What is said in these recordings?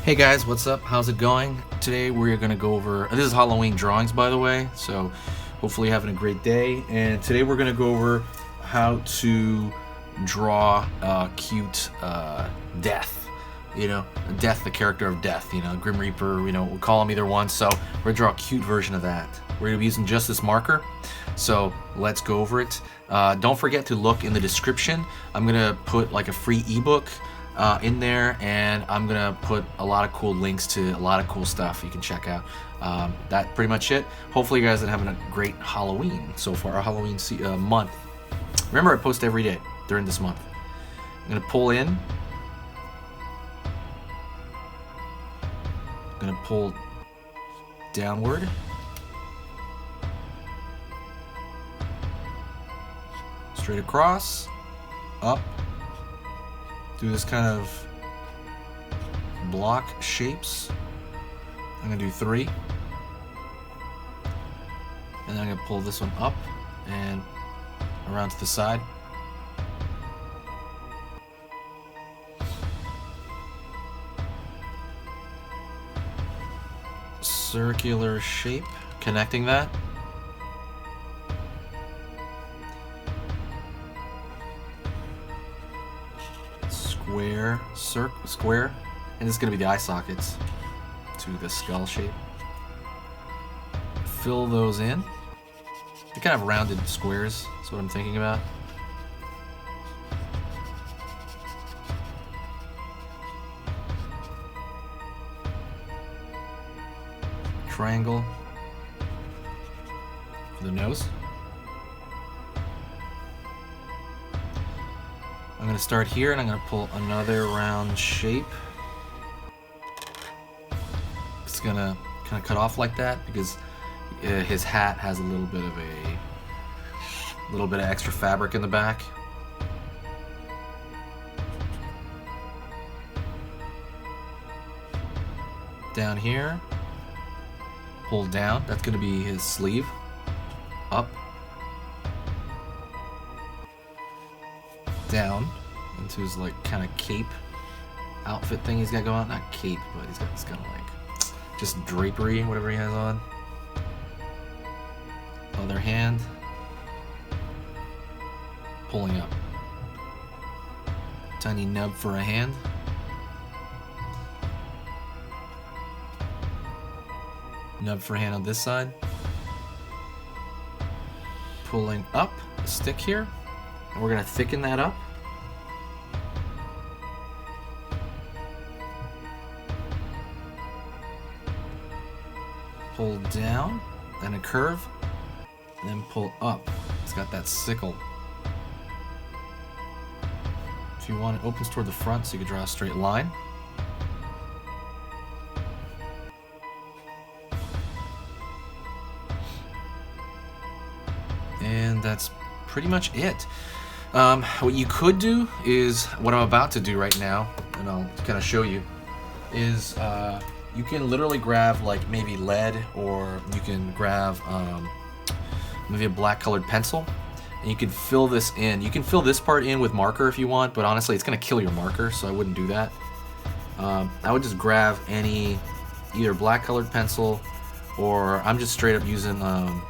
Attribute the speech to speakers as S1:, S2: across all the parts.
S1: Hey guys, what's up? How's it going? Today we're going to go over, this is Halloween drawings by the way, so hopefully you're having a great day. And today we're going to go over how to draw cute Death. You know, Death, the character of Death, you know, Grim Reaper, you know, we'll call him either one. So we're going to draw a cute version of that. We're going to be using just this marker, so let's go over it. Don't forget to look in the description. I'm going to put like a free ebook in there, and I'm gonna put a lot of cool links to a lot of cool stuff you can check out. That's pretty much it. Hopefully you guys are having a great Halloween so far, a Halloween month. Remember, I post every day during this month. I'm gonna pull in. I'm gonna pull downward. Straight across, up. Do this kind of block shapes. I'm gonna do 3. And then I'm gonna pull this one up and around to the side. Circular shape, connecting that. Square, and this is going to be the eye sockets to the skull shape. Fill those in. They're kind of rounded squares, that's what I'm thinking about. Triangle for the nose. I'm going to start here, and I'm going to pull another round shape. It's going to kind of cut off like that because his hat has a little bit of extra fabric in the back. Down here, pull down. That's going to be his sleeve. Up. Down into his like kind of cape outfit thing he's got going on. Not cape, but he's got this kind of like just drapery, whatever he has on. Other hand, pulling up. Tiny nub for a hand. Nub for a hand on this side. Pulling up a stick here. And we're going to thicken that up. Pull down, then a curve, and then pull up. It's got that sickle. If you want, it opens toward the front so you can draw a straight line. And that's pretty much it. What you could do is what I'm about to do right now, and I'll kind of show you, is you can literally grab like maybe lead, or you can grab maybe a black colored pencil, and you can fill this in. You can fill this part in with marker if you want, but honestly it's going to kill your marker, so I wouldn't do that. I would just grab any either black colored pencil, or I'm just straight up using a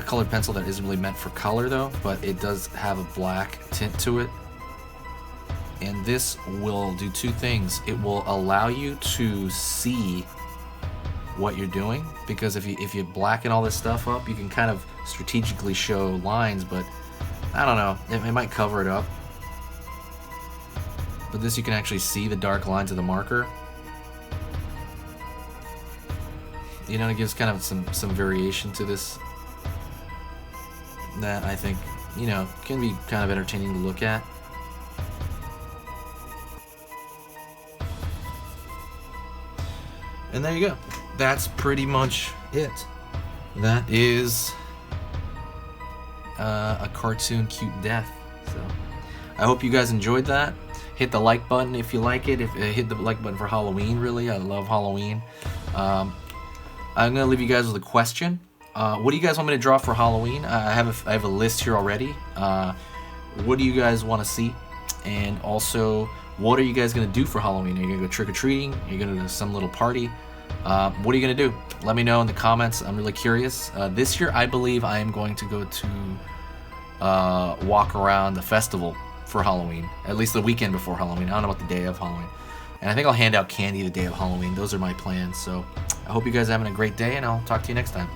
S1: colored pencil that isn't really meant for color though, but it does have a black tint to it. And this will do 2 things. It will allow you to see what you're doing, because if you blacken all this stuff up, you can kind of strategically show lines, but I don't know, it might cover it up. But this, you can actually see the dark lines of the marker. You know, it gives kind of some variation to this that I think, you know, can be kind of entertaining to look at. And there you go. That's pretty much it. That is a cartoon cute Death. So I hope you guys enjoyed that. Hit the like button if you like it. Hit the like button for Halloween, really. I love Halloween. I'm gonna leave you guys with a question. What do you guys want me to draw for Halloween? I have a list here already. What do you guys want to see? And also, What are you guys gonna do for Halloween? Are you gonna go trick-or-treating? Are you gonna go to some little party? What are you gonna do? Let me know in the comments. I'm really curious. This year, I believe I am going to go to walk around the festival for Halloween, at least the weekend before Halloween. I don't know about the day of Halloween. And I think I'll hand out candy the day of Halloween. Those are my plans. So I hope you guys are having a great day, and I'll talk to you next time.